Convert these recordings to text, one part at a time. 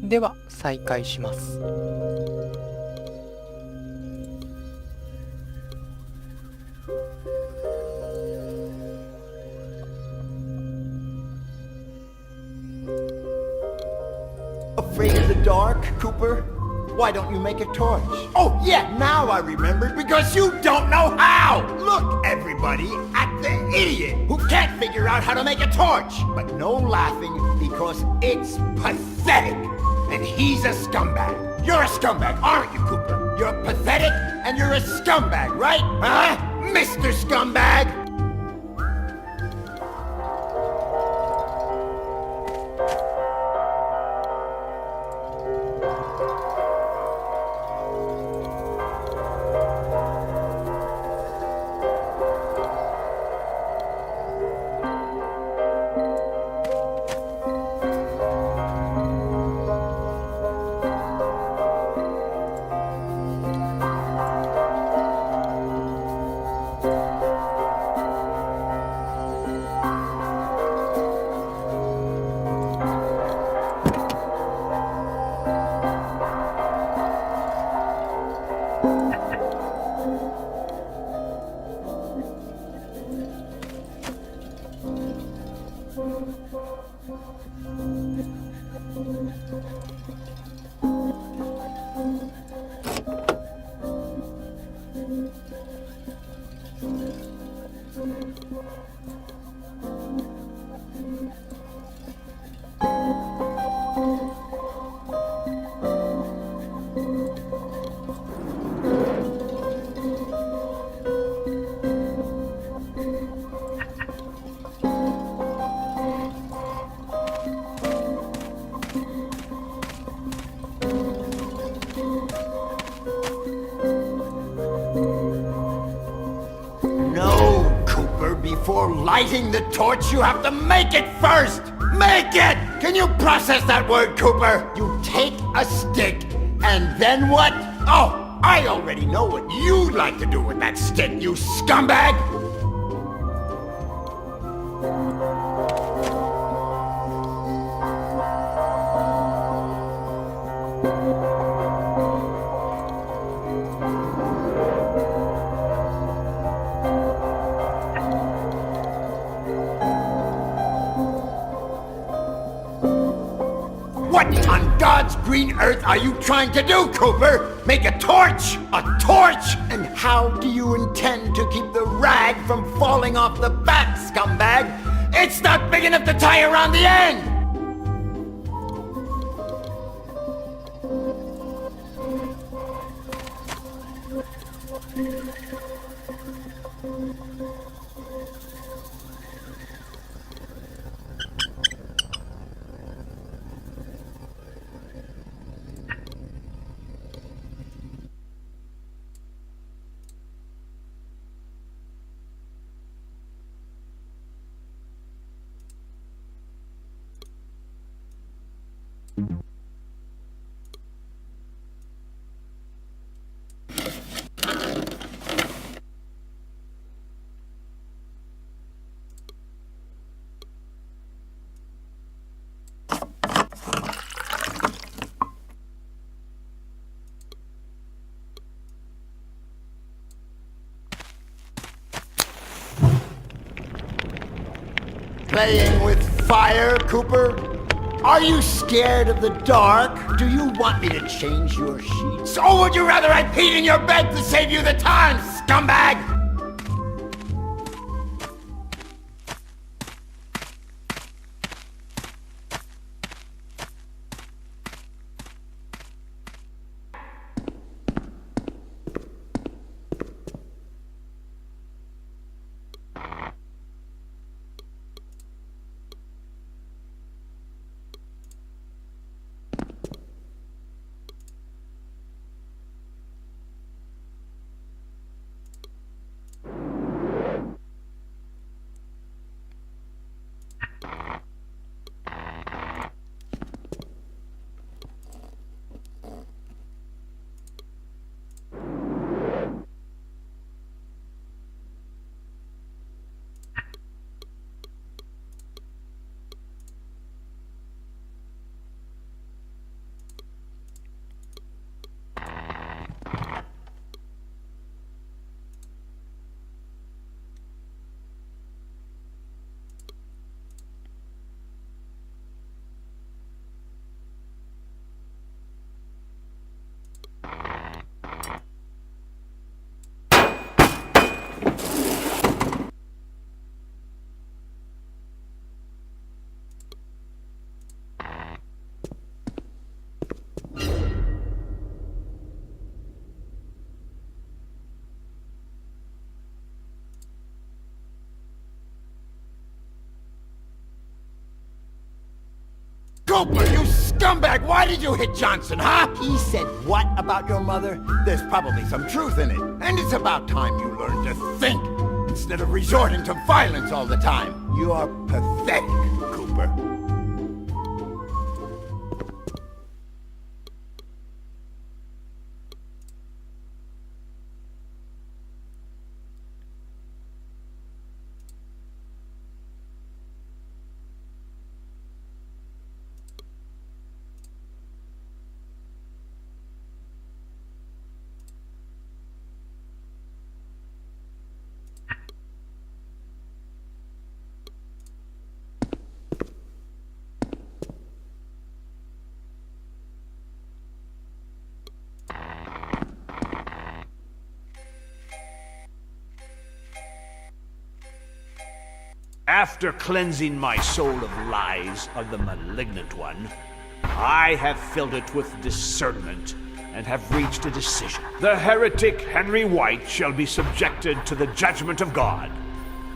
では再開します。Afraid of the dark, Cooper? Why don't you make a torch? Oh, yeah, now I remembered, because you don't know how! Look, everybody, at the idiot who can't figure out how to make a torch! But no laughing, because it's pathetic! And he's a scumbag. You're a scumbag, aren't you, Cooper? You're pathetic, and you're a scumbag, right? Huh? Mr. Scumbag! Before lighting the torch, you have to make it first! Make it! Can you process that word, Cooper? You take a stick, and then what? Oh, I already know what you'd like to do with that stick, you scumbag! What on God's green earth are you trying to do, Cooper? Make a torch? A torch? And how do you intend to keep the rag from falling off the back, scumbag? It's not big enough to tie around the end! Playing with fire, Cooper? Are you scared of the dark? Do you want me to change your sheets? Or would you rather I peed in your bed to save you the time, scumbag? Cooper, you scumbag! Why did you hit Johnson, huh? He said what about your mother? There's probably some truth in it. And it's about time you learned to think, instead of resorting to violence all the time. You're pathetic, Cooper. After cleansing my soul of lies of the malignant one, I have filled it with discernment and have reached a decision. The heretic Henry White shall be subjected to the judgment of God,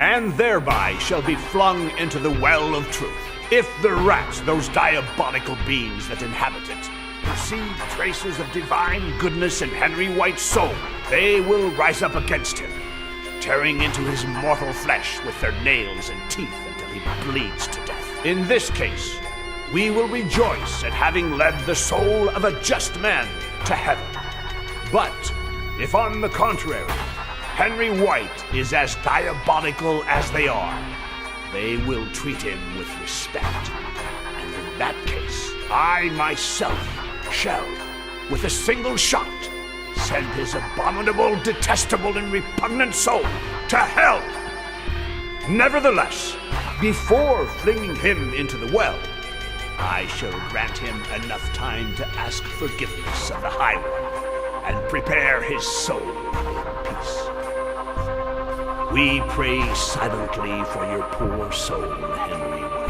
and thereby shall be flung into the well of truth. If the rats, those diabolical beings that inhabit it, perceive traces of divine goodness in Henry White's soul, they will rise up against him, tearing into his mortal flesh with their nails and teeth until he bleeds to death. In this case, we will rejoice at having led the soul of a just man to heaven. But if on the contrary, Henry White is as diabolical as they are, they will treat him with respect. And in that case, I myself shall, with a single shot, send his abominable, detestable, and repugnant soul to hell. Nevertheless, before flinging him into the well, I shall grant him enough time to ask forgiveness of the High One and prepare his soul in peace. We pray silently for your poor soul, Henry White.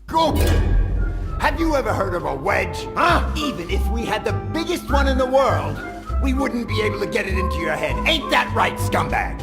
Go! Have you ever heard of a wedge? Huh? Even if we had the biggest one in the world, we wouldn't be able to get it into your head. Ain't that right, scumbag?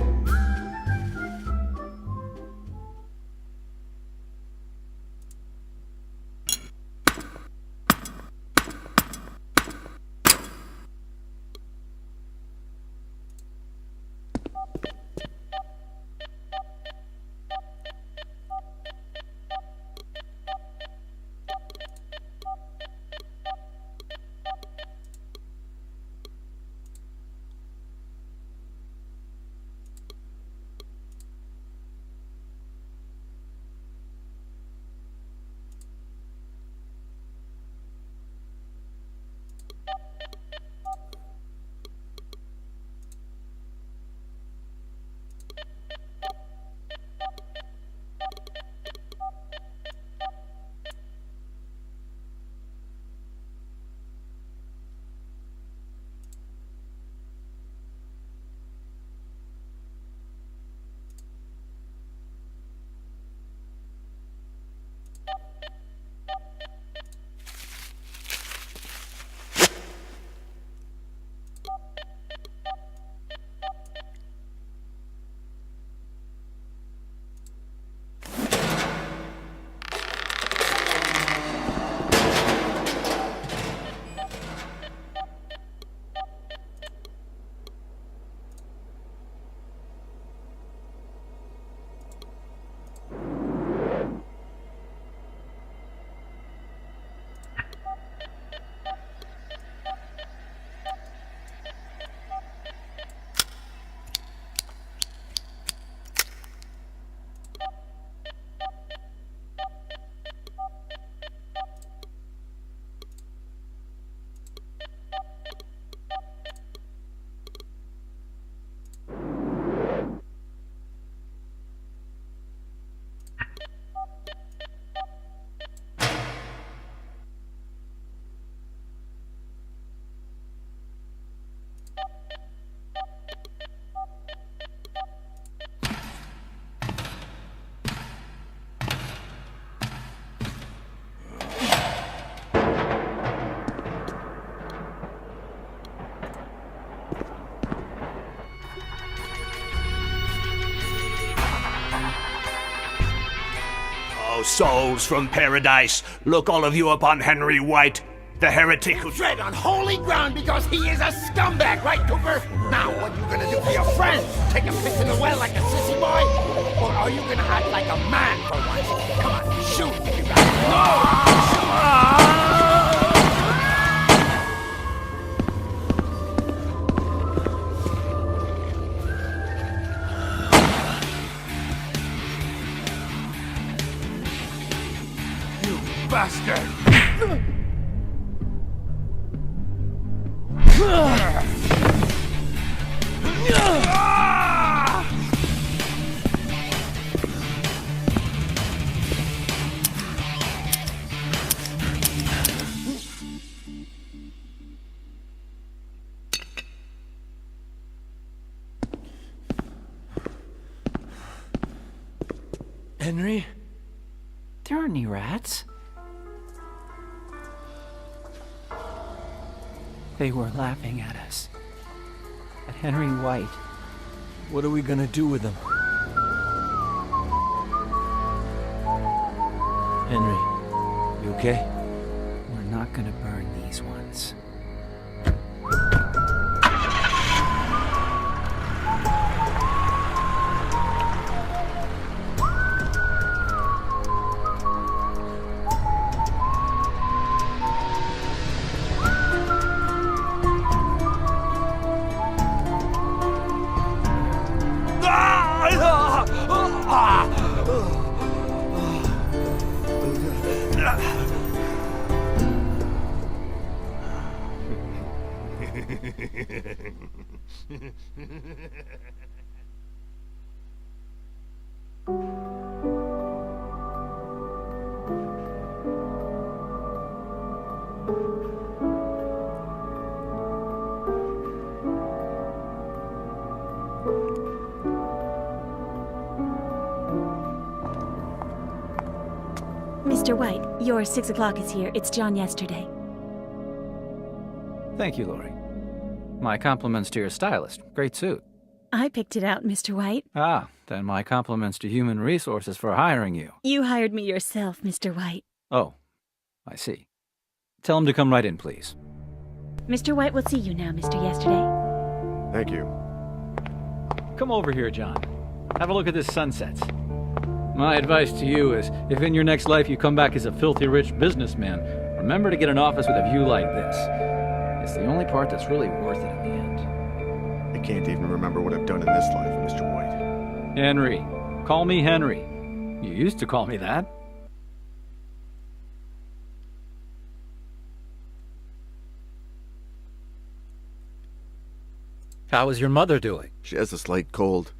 Oh, souls from paradise, look all of you upon Henry White, the heretic who... Tread on holy ground because he is a scumbag, right, Cooper? Now, what are you gonna do for your friends? Take a piss in the well like a sissy boy? Or are you gonna act like a man for once? Come on, shoot, you guys. Bastard! Henry? There aren't any rats. They were laughing at us. At Henry White. What are we gonna do with them? Henry, you okay? We're not gonna burn these ones. Mr. White, your 6 o'clock is here. It's John yesterday. Thank you, Lori. My compliments to your stylist. Great suit. I picked it out, Mr. White. Ah, then my compliments to Human Resources for hiring you. You hired me yourself, Mr. White. Oh, I see. Tell him to come right in, please. Mr. White will see you now, Mr. Yesterday. Thank you. Come over here, John. Have a look at this sunset. My advice to you is, if in your next life you come back as a filthy rich businessman, remember to get an office with a view like this. It's the only part that's really worth it in the end. I can't even remember what I've done in this life, Mr. White. Henry. Call me Henry. You used to call me that. How is your mother doing? She has a slight cold.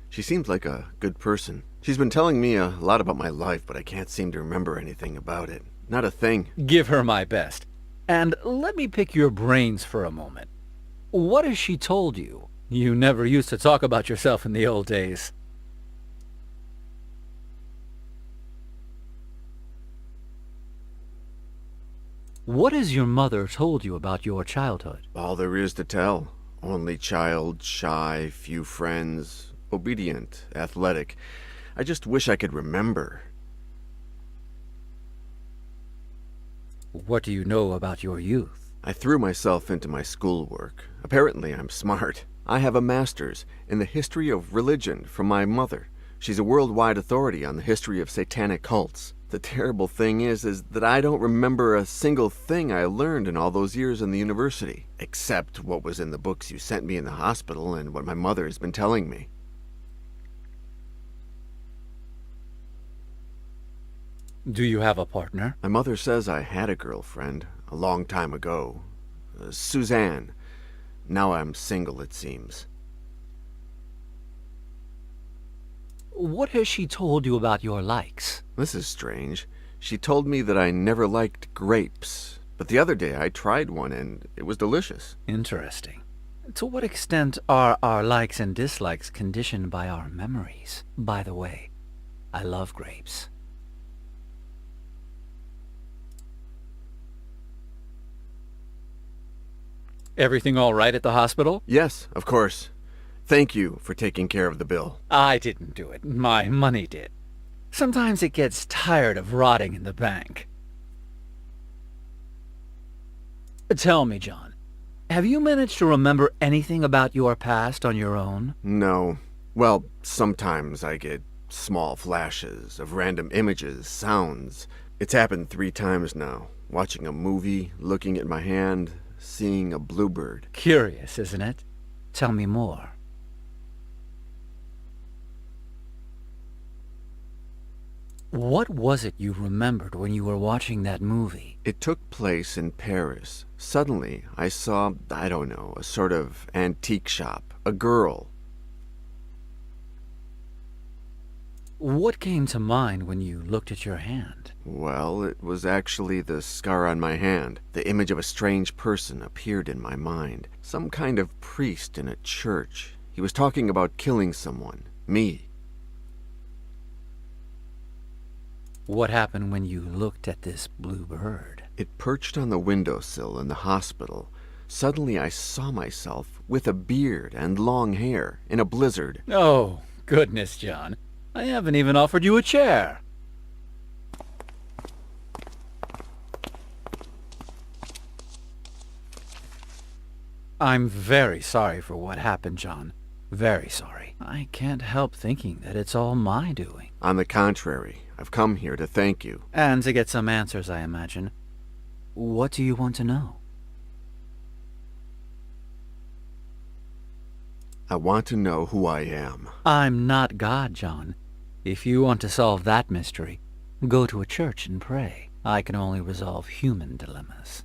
She seems like a good person. She's been telling me a lot about my life, but I can't seem to remember anything about it. Not a thing. Give her my best. And let me pick your brains for a moment. What has she told you? You never used to talk about yourself in the old days. What has your mother told you about your childhood? All there is to tell. Only child, shy, few friends, obedient, athletic. I just wish I could remember. What do you know about your youth? I threw myself into my schoolwork. Apparently I'm smart. I have a master's in the history of religion from my mother. She's a worldwide authority on the history of satanic cults. The terrible thing is that I don't remember a single thing I learned in all those years in the university, except what was in the books you sent me in the hospital and what my mother has been telling me. Do you have a partner? My mother says I had a girlfriend a long time ago. Suzanne. Now I'm single, it seems. What has she told you about your likes? This is strange. She told me that I never liked grapes, but the other day I tried one and it was delicious. Interesting. To what extent are our likes and dislikes conditioned by our memories? By the way, I love grapes. Everything all right at the hospital? Yes, of course. Thank you for taking care of the bill. I didn't do it. My money did. Sometimes it gets tired of rotting in the bank. Tell me, John, have you managed to remember anything about your past on your own? No. Well, sometimes I get small flashes of random images, sounds. It's happened 3 times now. Watching a movie, looking at my hand, seeing a bluebird. Curious, isn't it? Tell me more. What was it you remembered when you were watching that movie? It took place in Paris. Suddenly, I saw, I don't know, a sort of antique shop. A girl. What came to mind when you looked at your hand? Well, it was actually the scar on my hand. The image of a strange person appeared in my mind. Some kind of priest in a church. He was talking about killing someone. Me. What happened when you looked at this blue bird? It perched on the windowsill in the hospital. Suddenly I saw myself with a beard and long hair in a blizzard. Oh, goodness, John. I haven't even offered you a chair. I'm very sorry for what happened, John. Very sorry. I can't help thinking that it's all my doing. On the contrary, I've come here to thank you. And to get some answers, I imagine. What do you want to know? I want to know who I am. I'm not God, John. If you want to solve that mystery, go to a church and pray. I can only resolve human dilemmas.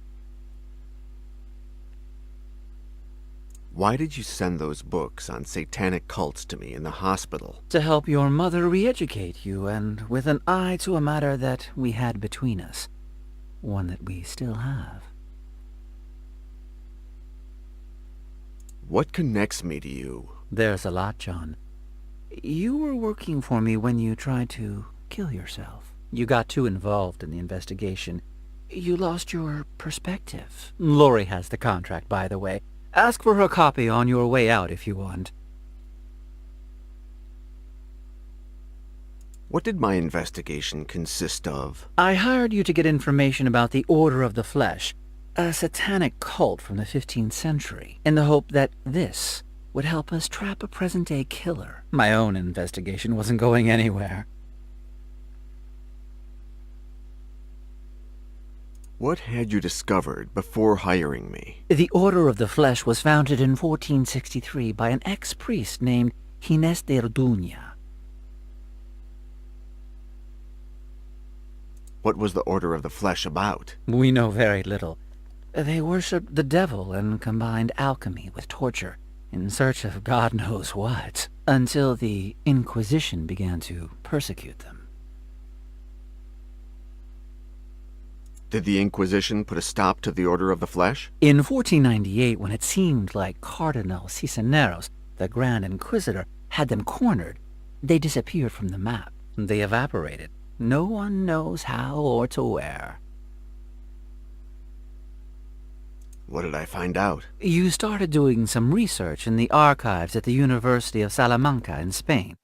Why did you send those books on satanic cults to me in the hospital? To help your mother re-educate you, and with an eye to a matter that we had between us. One that we still have. What connects me to you? There's a lot, John. You were working for me when you tried to kill yourself. You got too involved in the investigation. You lost your perspective. Lori has the contract, by the way. Ask for her copy on your way out if you want. What did my investigation consist of? I hired you to get information about the Order of the Flesh, a satanic cult from the 15th century, in the hope that this would help us trap a present-day killer. My own investigation wasn't going anywhere. What had you discovered before hiring me? The Order of the Flesh was founded in 1463 by an ex-priest named Ginés de Orduña. What was the Order of the Flesh about? We know very little. They worshipped the devil and combined alchemy with torture in search of God knows what, until the Inquisition began to persecute them. Did the Inquisition put a stop to the Order of the Flesh? In 1498, when it seemed like Cardinal Cisneros, the Grand Inquisitor, had them cornered, they disappeared from the map. They evaporated. No one knows how or to where. What did I find out? You started doing some research in the archives at the University of Salamanca in Spain,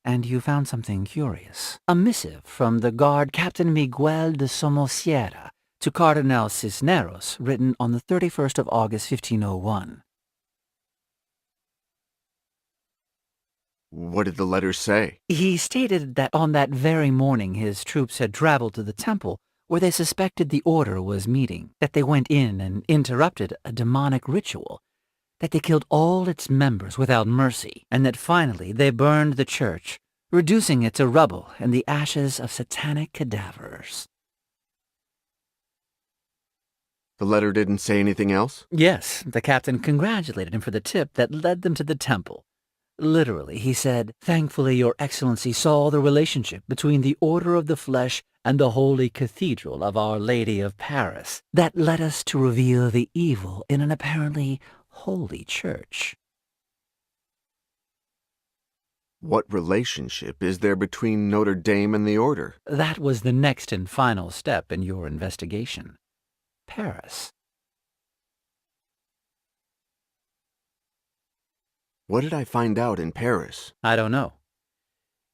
and you found something curious. A missive from the guard Captain Miguel de Somosierra to Cardinal Cisneros, written on the 31st of August, 1501. What did the letter say? He stated that on that very morning his troops had traveled to the temple where they suspected the order was meeting, that they went in and interrupted a demonic ritual, that they killed all its members without mercy, and that finally they burned the church, reducing it to rubble and the ashes of satanic cadavers. The letter didn't say anything else? Yes, the captain congratulated him for the tip that led them to the temple. Literally, he said, "Thankfully, Your Excellency saw the relationship between the Order of the Flesh and the Holy Cathedral of Our Lady of Paris that led us to reveal the evil in an apparently holy church." What relationship is there between Notre Dame and the Order? That was the next and final step in your investigation. Paris. What did I find out in Paris? I don't know.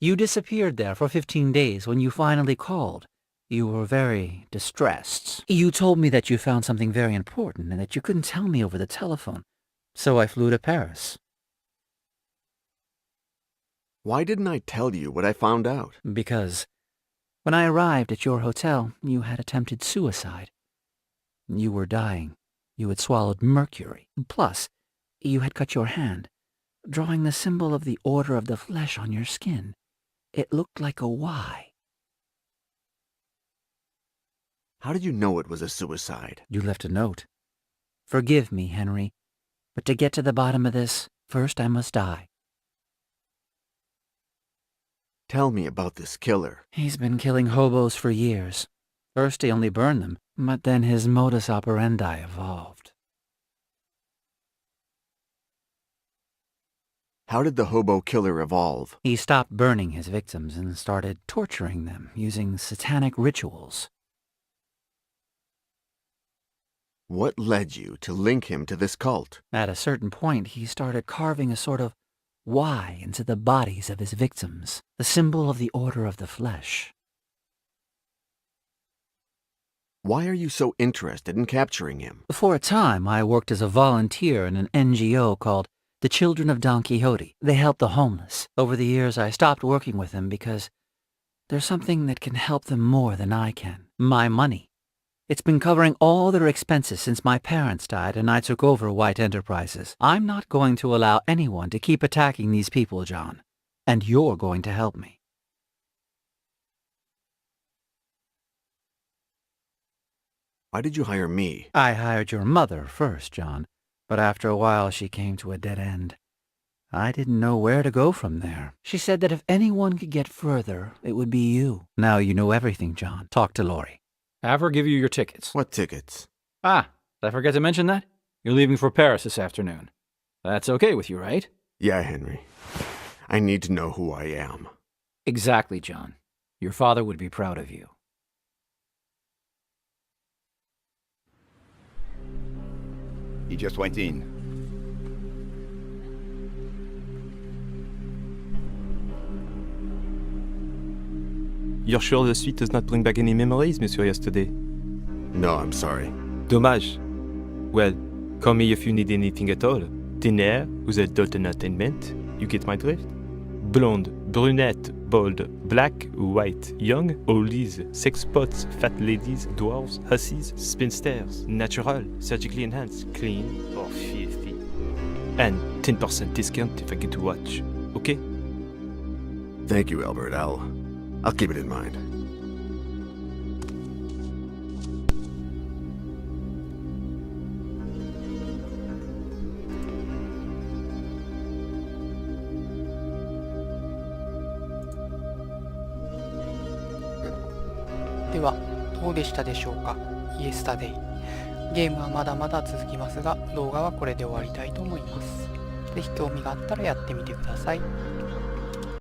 You disappeared there for 15 days. When you finally called, you were very distressed. You told me that you found something very important and that you couldn't tell me over the telephone. So I flew to Paris. Why didn't I tell you what I found out? Because when I arrived at your hotel, you had attempted suicide. You were dying. You had swallowed mercury. Plus, you had cut your hand, drawing the symbol of the Order of the Flesh on your skin. It looked like a Y. How did you know it was a suicide? You left a note. Forgive me, Henry, but to get to the bottom of this, first I must die. Tell me about this killer. He's been killing hobos for years. First he only burned them, but then his modus operandi evolved. How did the hobo killer evolve? He stopped burning his victims and started torturing them using satanic rituals. What led you to link him to this cult? At a certain point, he started carving a sort of Y into the bodies of his victims, the symbol of the Order of the Flesh. Why are you so interested in capturing him? For a time, I worked as a volunteer in an NGO called the Children of Don Quixote. They help the homeless. Over the years, I stopped working with them because there's something that can help them more than I can. My money. It's been covering all their expenses since my parents died and I took over White Enterprises. I'm not going to allow anyone to keep attacking these people, John. And you're going to help me. Why did you hire me? I hired your mother first, John. But after a while, she came to a dead end. I didn't know where to go from there. She said that if anyone could get further, it would be you. Now you know everything, John. Talk to Lori. Have her give you your tickets. What tickets? Ah, did I forget to mention that? You're leaving for Paris this afternoon. That's okay with you, right? Yeah, Henry. I need to know who I am. Exactly, John. Your father would be proud of you. He just went in. You're sure the suite does not bring back any memories, Monsieur Yesterday? No, I'm sorry. Dommage. Well, call me if you need anything at all. Dinner with adult entertainment. You get my drift? Blonde, brunette, bald, black, white, young, oldies, sex spots, fat ladies, dwarves, hussies, spinsters, natural, surgically enhanced, clean, or filthy. And 10% discount if I get to watch. Okay? Thank you, Albert. I'll keep it in mind.ではどうでしたでしょうか。イエスタデイ。ゲームはまだまだ続きますが、動画はこれで終わりたいと思います。ぜひ興味があったらやってみてください。